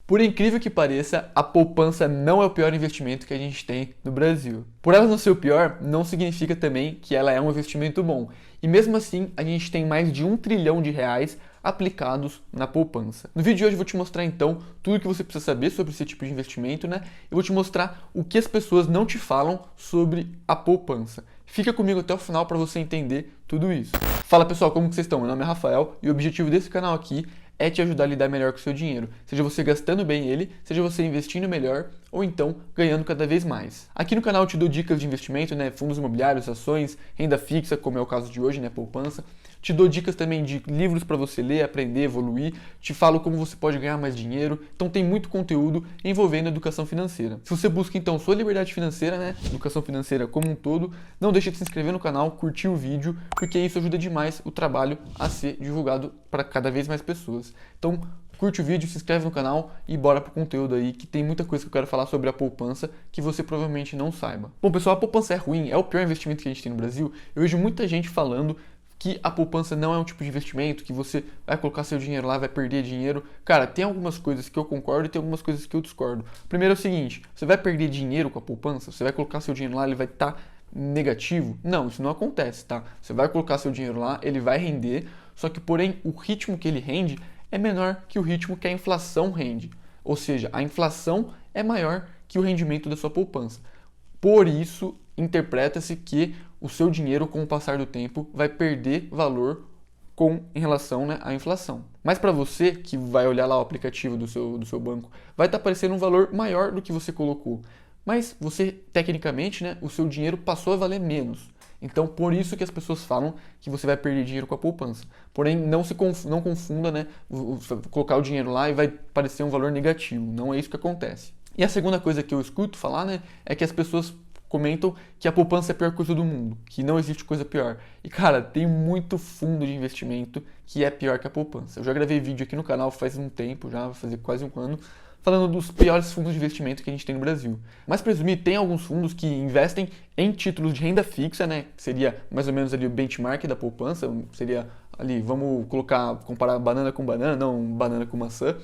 Por incrível que pareça, a poupança não é o pior investimento que a gente tem no Brasil. Por ela não ser o pior, não significa também que ela é um investimento bom. E mesmo assim, a gente tem mais de R$ 1 trilhão aplicados na poupança. No vídeo de hoje eu vou te mostrar então tudo o que você precisa saber sobre esse tipo de investimento, né? Eu vou te mostrar o que as pessoas não te falam sobre a poupança. Fica comigo até o final para você entender tudo isso. Fala pessoal, como que vocês estão? Meu nome é Rafael e o objetivo desse canal aqui é te ajudar a lidar melhor com o seu dinheiro, seja você gastando bem ele, seja você investindo melhor ou então ganhando cada vez mais. Aqui no canal eu te dou dicas de investimento, né, fundos imobiliários, ações, renda fixa, como é o caso de hoje, né, poupança. Te dou dicas também de livros para você ler, aprender, evoluir. Te falo como você pode ganhar mais dinheiro. Então tem muito conteúdo envolvendo educação financeira. Se você busca então sua liberdade financeira, né, educação financeira como um todo, não deixe de se inscrever no canal, curtir o vídeo, porque isso ajuda demais o trabalho a ser divulgado para cada vez mais pessoas. Então curte o vídeo, se inscreve no canal e bora pro conteúdo aí, que tem muita coisa que eu quero falar sobre a poupança que você provavelmente não saiba. Bom pessoal, a poupança é ruim, é o pior investimento que a gente tem no Brasil. Eu vejo muita gente falando que a poupança não é um tipo de investimento, que você vai colocar seu dinheiro lá, vai perder dinheiro. Cara, tem algumas coisas que eu concordo e tem algumas coisas que eu discordo. Primeiro é o seguinte, você vai perder dinheiro com a poupança? Você vai colocar seu dinheiro lá, ele vai estar negativo? Não, isso não acontece, tá? Você vai colocar seu dinheiro lá, ele vai render, só que porém o ritmo que ele rende é menor que o ritmo que a inflação rende. Ou seja, a inflação é maior que o rendimento da sua poupança. Por isso, interpreta-se que o seu dinheiro, com o passar do tempo, vai perder valor em relação, né, à inflação. Mas para você, que vai olhar lá o aplicativo do seu banco, vai estar aparecendo um valor maior do que você colocou. Mas você, tecnicamente, né, o seu dinheiro passou a valer menos. Então, por isso que as pessoas falam que você vai perder dinheiro com a poupança. Porém, não confunda, né, colocar o dinheiro lá e vai parecer um valor negativo. Não é isso que acontece. E a segunda coisa que eu escuto falar, né, é que as pessoas comentam que a poupança é a pior coisa do mundo, que não existe coisa pior. E cara, tem muito fundo de investimento que é pior que a poupança. Eu já gravei vídeo aqui no canal faz um tempo, já vai fazer quase um ano, falando dos piores fundos de investimento que a gente tem no Brasil. Mas para resumir, tem alguns fundos que investem em títulos de renda fixa, né, que seria mais ou menos ali o benchmark da poupança, seria ali, vamos comparar banana com banana, não banana com maçã.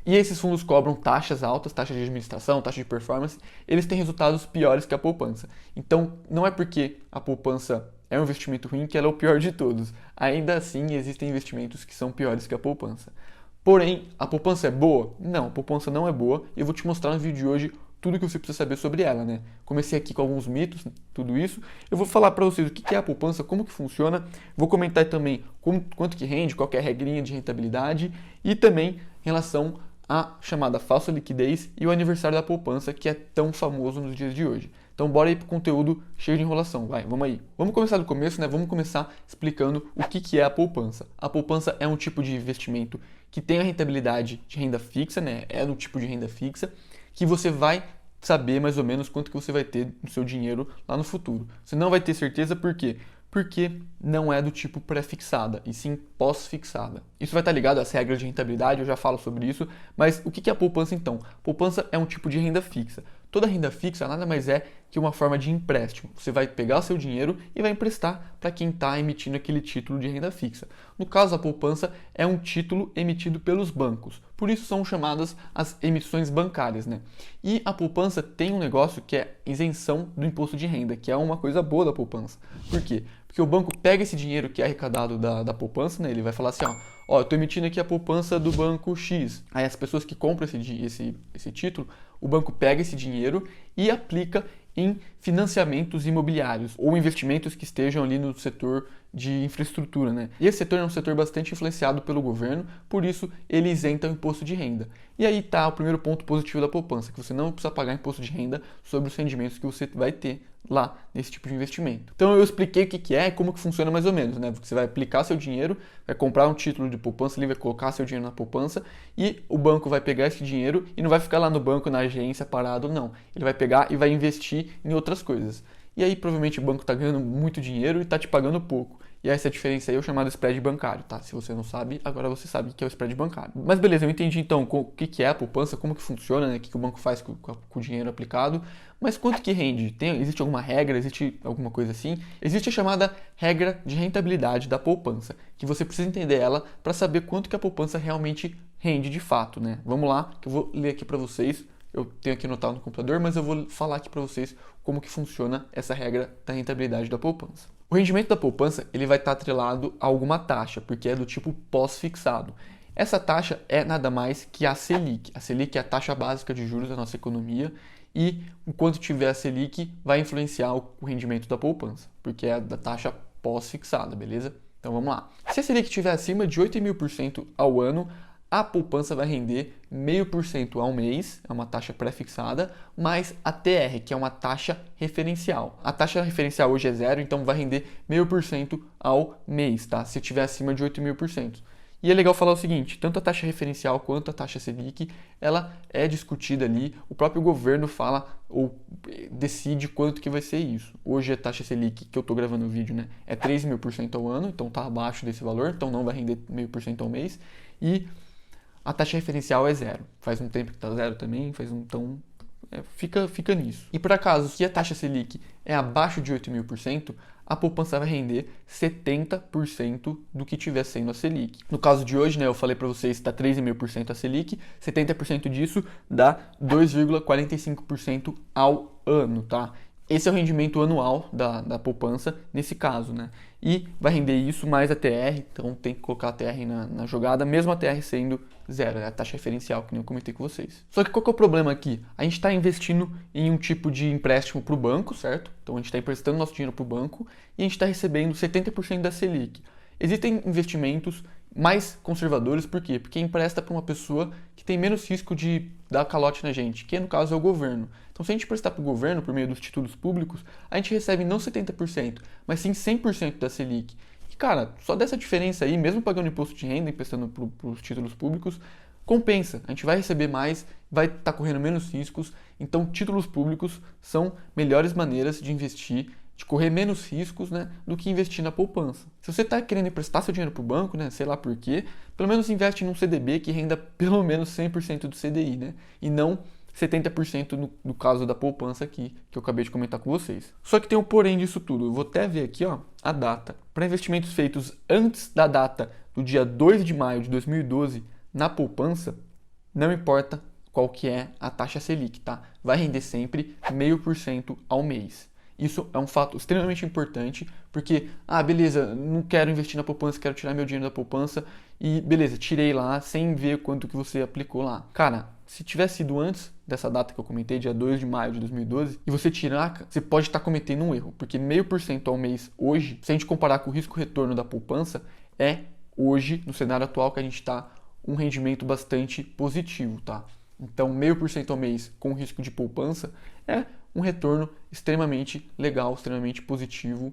E esses fundos cobram taxas altas, taxas de administração, taxa de performance, eles têm resultados piores que a poupança. Então, não é porque a poupança é um investimento ruim que ela é o pior de todos. Ainda assim, existem investimentos que são piores que a poupança. Porém, a poupança é boa? Não, a poupança não é boa e eu vou te mostrar no vídeo de hoje tudo que você precisa saber sobre ela, né? Comecei aqui com alguns mitos, tudo isso. Eu vou falar para vocês o que é a poupança, como que funciona. Vou comentar também quanto que rende, qual que é a regrinha de rentabilidade e também em relação a chamada falsa liquidez e o aniversário da poupança, que é tão famoso nos dias de hoje. Então bora aí pro conteúdo cheio de enrolação, vai, vamos aí. Vamos começar do começo, né? Vamos começar explicando o que é a poupança. A poupança é um tipo de investimento que tem a rentabilidade de renda fixa, né? É do tipo de renda fixa, que você vai saber mais ou menos quanto que você vai ter no seu dinheiro lá no futuro. Você não vai ter certeza por quê? Porque não é do tipo pré-fixada, e sim pós-fixada. Isso vai estar ligado às regras de rentabilidade, eu já falo sobre isso, mas o que é a poupança então? Poupança é um tipo de renda fixa. Toda renda fixa nada mais é que uma forma de empréstimo. Você vai pegar o seu dinheiro e vai emprestar para quem está emitindo aquele título de renda fixa. No caso, a poupança é um título emitido pelos bancos. Por isso são chamadas as emissões bancárias, né? E a poupança tem um negócio que é isenção do imposto de renda, que é uma coisa boa da poupança. Por quê? Porque o banco pega esse dinheiro que é arrecadado da poupança, né? Ele vai falar assim, ó, eu estou emitindo aqui a poupança do banco X. Aí as pessoas que compram esse título, o banco pega esse dinheiro e aplica em financiamentos imobiliários ou investimentos que estejam ali no setor de infraestrutura, né? E esse setor é um setor bastante influenciado pelo governo, por isso ele isenta o imposto de renda. E aí está o primeiro ponto positivo da poupança, que você não precisa pagar imposto de renda sobre os rendimentos que você vai ter lá nesse tipo de investimento. Então eu expliquei o que é e como que funciona mais ou menos, né? Você vai aplicar seu dinheiro, vai comprar um título de poupança, ele vai colocar seu dinheiro na poupança e o banco vai pegar esse dinheiro e não vai ficar lá no banco, na agência, parado, não. Ele vai pegar e vai investir em outras coisas. E aí provavelmente o banco está ganhando muito dinheiro e está te pagando pouco. E essa diferença aí é o chamado spread bancário, tá? Se você não sabe, agora você sabe o que é o spread bancário. Mas beleza, eu entendi então o que é a poupança, como que funciona, né? O que o banco faz com o dinheiro aplicado. Mas quanto que rende? Existe alguma regra? Existe alguma coisa assim? Existe a chamada regra de rentabilidade da poupança, que você precisa entender ela para saber quanto que a poupança realmente rende de fato, né? Vamos lá, que eu vou ler aqui para vocês. Eu tenho aqui anotado no computador, mas eu vou falar aqui para vocês como que funciona essa regra da rentabilidade da poupança. O rendimento da poupança ele vai estar atrelado a alguma taxa, porque é do tipo pós-fixado. Essa taxa é nada mais que a Selic. A Selic é a taxa básica de juros da nossa economia e enquanto tiver a Selic vai influenciar o rendimento da poupança, porque é da taxa pós-fixada, beleza? Então vamos lá. Se a Selic estiver acima de 8.000% ao ano, a poupança vai render 0,5% ao mês, é uma taxa pré-fixada, mais a TR, que é uma taxa referencial. A taxa referencial hoje é 0, então vai render 0,5% ao mês, tá? Se estiver acima de 8.000%. E é legal falar o seguinte, tanto a taxa referencial quanto a taxa Selic, ela é discutida ali, o próprio governo fala ou decide quanto que vai ser isso. Hoje a taxa Selic, que eu estou gravando o vídeo, né, é 3.000% ao ano, então está abaixo desse valor, então não vai render 0,5% ao mês. E a taxa referencial é 0. Faz um tempo que está 0 também, então fica nisso. E por acaso, se a taxa Selic é abaixo de 8.000%, a poupança vai render 70% do que estiver sendo a Selic. No caso de hoje, né, eu falei para vocês que está 13.000% a Selic, 70% disso dá 2,45% ao ano, tá? Esse é o rendimento anual da poupança nesse caso, né? E vai render isso mais a TR, então tem que colocar a TR na jogada, mesmo a TR sendo 0, é a taxa referencial, que nem eu comentei com vocês. Só que qual que é o problema aqui? A gente está investindo em um tipo de empréstimo para o banco, certo? Então a gente está emprestando nosso dinheiro para o banco e a gente está recebendo 70% da Selic. Existem investimentos mais conservadores, por quê? Porque empresta para uma pessoa que tem menos risco de dar calote na gente, que no caso é o governo. Então, se a gente prestar para o governo por meio dos títulos públicos, a gente recebe não 70%, mas sim 100% da Selic. E, cara, só dessa diferença aí, mesmo pagando imposto de renda, emprestando para os títulos públicos, compensa. A gente vai receber mais, vai estar correndo menos riscos. Então, títulos públicos são melhores maneiras de investir, de correr menos riscos, né, do que investir na poupança. Se você está querendo emprestar seu dinheiro para o banco, né, sei lá por quê, pelo menos investe num CDB que renda pelo menos 100% do CDI, né, e não 70% no caso da poupança aqui, que eu acabei de comentar com vocês. Só que tem um porém disso tudo. Eu vou até ver aqui, ó, a data. Para investimentos feitos antes da data do dia 2 de maio de 2012 na poupança, não importa qual que é a taxa Selic, tá? Vai render sempre 0,5% ao mês. Isso é um fato extremamente importante, porque, beleza, não quero investir na poupança, quero tirar meu dinheiro da poupança e, beleza, tirei lá sem ver quanto que você aplicou lá. Cara, se tivesse sido antes dessa data que eu comentei, dia 2 de maio de 2012, e você tirar, você pode estar cometendo um erro, porque 0,5% ao mês hoje, se a gente comparar com o risco-retorno da poupança, é hoje, no cenário atual que a gente está, um rendimento bastante positivo, tá? Então, 0,5% ao mês com risco de poupança é um retorno extremamente legal, extremamente positivo,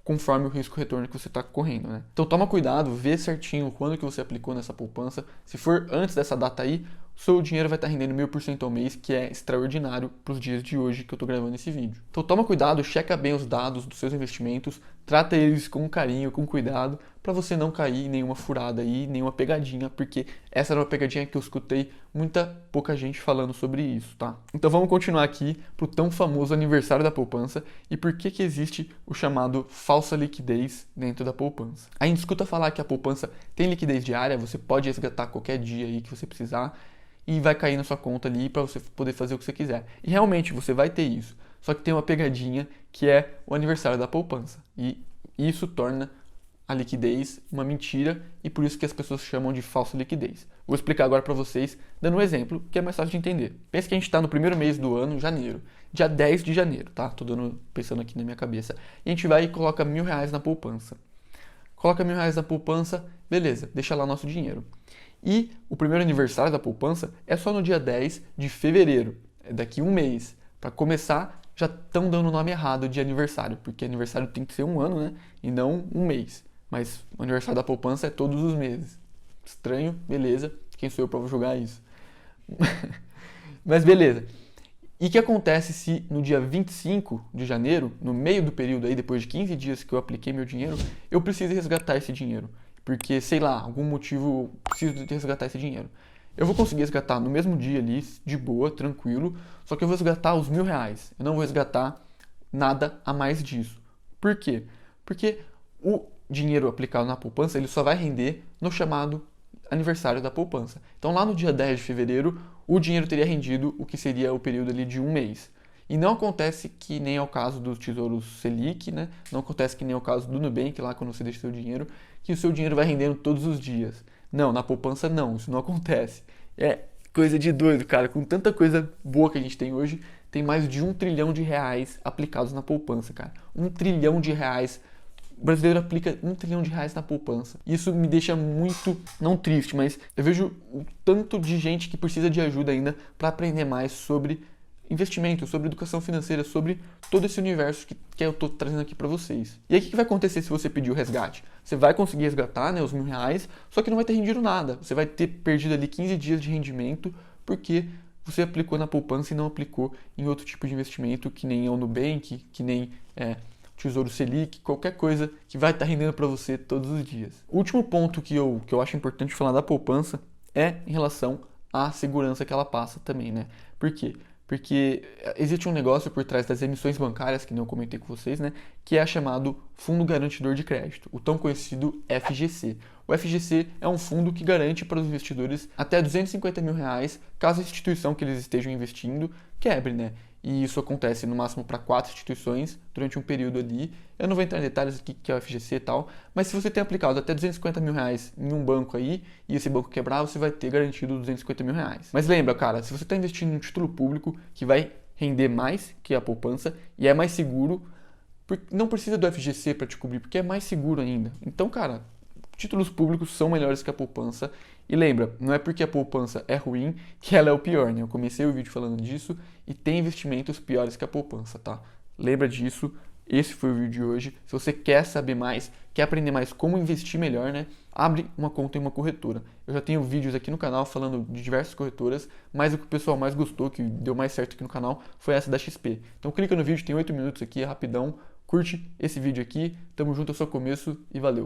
conforme o risco-retorno que você está correndo, né? Então toma cuidado, vê certinho quando que você aplicou nessa poupança. Se for antes dessa data aí, o seu dinheiro vai estar rendendo 0,5% ao mês, que é extraordinário para os dias de hoje que eu estou gravando esse vídeo. Então toma cuidado, checa bem os dados dos seus investimentos, trata eles com carinho, com cuidado, para você não cair em nenhuma furada aí, nenhuma pegadinha, porque essa era uma pegadinha que eu escutei pouca gente falando sobre isso, tá? Então vamos continuar aqui pro tão famoso aniversário da poupança e por que existe o chamado falsa liquidez dentro da poupança. A gente escuta falar que a poupança tem liquidez diária, você pode resgatar qualquer dia aí que você precisar e vai cair na sua conta ali para você poder fazer o que você quiser. E realmente você vai ter isso. Só que tem uma pegadinha que é o aniversário da poupança. E isso torna a liquidez uma mentira e por isso que as pessoas chamam de falsa liquidez. Vou explicar agora para vocês, dando um exemplo que é mais fácil de entender. Pensa que a gente está no primeiro mês do ano, janeiro, dia 10 de janeiro, tá? Tô pensando aqui na minha cabeça. E a gente vai e coloca R$1.000 na poupança. Coloca R$1.000 na poupança, beleza, deixa lá nosso dinheiro. E o primeiro aniversário da poupança é só no dia 10 de fevereiro, é daqui um mês. Para começar, já estão dando o nome errado de aniversário, porque aniversário tem que ser um ano, né? E não um mês. Mas o aniversário da poupança é todos os meses. Estranho, beleza. Quem sou eu para julgar isso? Mas beleza. E o que acontece se no dia 25 de janeiro, no meio do período aí, depois de 15 dias que eu apliquei meu dinheiro, eu preciso resgatar esse dinheiro? Porque, sei lá, algum motivo eu preciso de resgatar esse dinheiro. Eu vou conseguir resgatar no mesmo dia ali, de boa, tranquilo, só que eu vou resgatar os R$1.000. Eu não vou resgatar nada a mais disso. Por quê? Porque o dinheiro aplicado na poupança, ele só vai render no chamado aniversário da poupança. Então lá no dia 10 de fevereiro, o dinheiro teria rendido o que seria o período ali de um mês. E não acontece que nem é o caso do Tesouro Selic, né? Não acontece que nem é o caso do Nubank, lá quando você deixa seu dinheiro, que o seu dinheiro vai rendendo todos os dias. Não, na poupança não, isso não acontece. É coisa de doido, cara. Com tanta coisa boa que a gente tem hoje, tem mais de 1 trilhão de reais aplicados na poupança, cara. 1 trilhão de reais. O brasileiro aplica 1 trilhão de reais na poupança. Isso me deixa muito, não triste, mas eu vejo o tanto de gente que precisa de ajuda ainda para aprender mais sobre investimento, sobre educação financeira, sobre todo esse universo que eu tô trazendo aqui para vocês. E aí o que vai acontecer se você pedir o resgate? Você vai conseguir resgatar, né, os R$ 1.000, só que não vai ter rendido nada. Você vai ter perdido ali 15 dias de rendimento porque você aplicou na poupança e não aplicou em outro tipo de investimento, que nem é o Nubank, que nem Tesouro Selic, qualquer coisa que vai estar rendendo para você todos os dias. O último ponto que eu acho importante falar da poupança é em relação à segurança que ela passa também, né? Por quê? Porque existe um negócio por trás das emissões bancárias, que nem eu comentei com vocês, né? Que é chamado Fundo Garantidor de Crédito, o tão conhecido FGC. O FGC é um fundo que garante para os investidores até R$ 250 mil caso a instituição que eles estejam investindo quebre, né? E isso acontece no máximo para 4 instituições durante um período ali. Eu não vou entrar em detalhes aqui que é o FGC e tal, mas se você tem aplicado até R$ 250 mil em um banco aí e esse banco quebrar, você vai ter garantido R$ 250 mil. Mas lembra, cara, se você está investindo em um título público que vai render mais que a poupança e é mais seguro, não precisa do FGC para te cobrir, porque é mais seguro ainda. Então, cara, títulos públicos são melhores que a poupança. E lembra, não é porque a poupança é ruim que ela é o pior, né? Eu comecei o vídeo falando disso e tem investimentos piores que a poupança, tá? Lembra disso, esse foi o vídeo de hoje. Se você quer saber mais, quer aprender mais como investir melhor, né? Abre uma conta em uma corretora. Eu já tenho vídeos aqui no canal falando de diversas corretoras, mas o que o pessoal mais gostou, que deu mais certo aqui no canal, foi essa da XP. Então clica no vídeo, tem 8 minutos aqui, é rapidão. Curte esse vídeo aqui, tamo junto, é só começo e valeu!